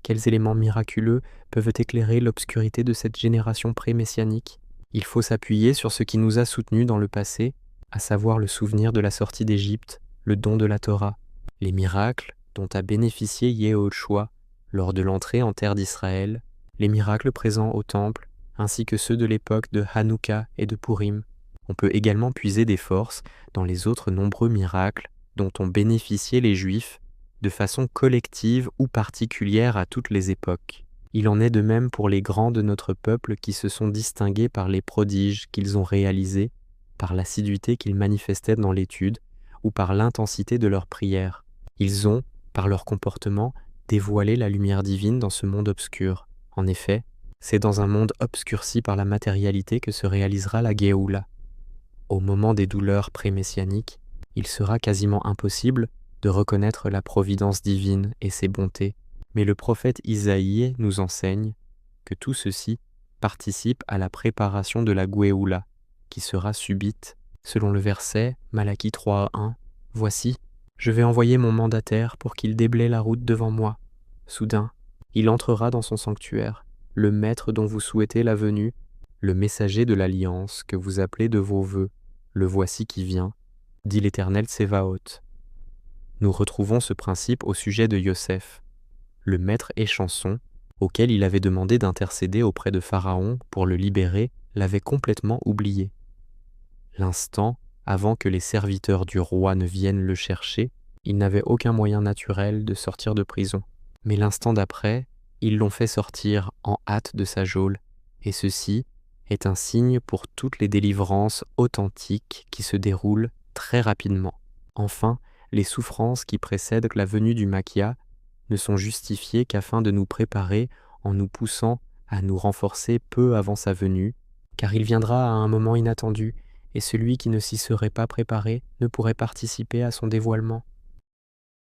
Quels éléments miraculeux peuvent éclairer l'obscurité de cette génération pré-messianique? Il faut s'appuyer sur ce qui nous a soutenus dans le passé, à savoir le souvenir de la sortie d'Égypte, le don de la Torah, les miracles dont a bénéficié Yehoshua lors de l'entrée en terre d'Israël, les miracles présents au temple, ainsi que ceux de l'époque de Hanouka et de Purim. On peut également puiser des forces dans les autres nombreux miracles dont ont bénéficié les Juifs de façon collective ou particulière à toutes les époques. Il en est de même pour les grands de notre peuple qui se sont distingués par les prodiges qu'ils ont réalisés, par l'assiduité qu'ils manifestaient dans l'étude ou par l'intensité de leurs prières. Ils ont, par leur comportement, dévoilé la lumière divine dans ce monde obscur. En effet, c'est dans un monde obscurci par la matérialité que se réalisera la Géoula. Au moment des douleurs pré-messianiques, il sera quasiment impossible de reconnaître la providence divine et ses bontés, mais le prophète Isaïe nous enseigne que tout ceci participe à la préparation de la Géoula, qui sera subite, selon le verset Malachie 3:1. « Voici, je vais envoyer mon mandataire pour qu'il déblaye la route devant moi. Soudain, il entrera dans son sanctuaire, le maître dont vous souhaitez la venue, le messager de l'alliance que vous appelez de vos vœux. Le voici qui vient, dit l'Éternel Tsévaot. » Nous retrouvons ce principe au sujet de Yosef, le maître échanson, auquel il avait demandé d'intercéder auprès de Pharaon pour le libérer, l'avait complètement oublié. L'instant avant que les serviteurs du roi ne viennent le chercher, il n'avait aucun moyen naturel de sortir de prison. Mais l'instant d'après, ils l'ont fait sortir en hâte de sa geôle, et ceci est un signe pour toutes les délivrances authentiques qui se déroulent très rapidement. Enfin, les souffrances qui précèdent la venue du Maquia ne sont justifiées qu'afin de nous préparer en nous poussant à nous renforcer peu avant sa venue, car il viendra à un moment inattendu, et celui qui ne s'y serait pas préparé ne pourrait participer à son dévoilement.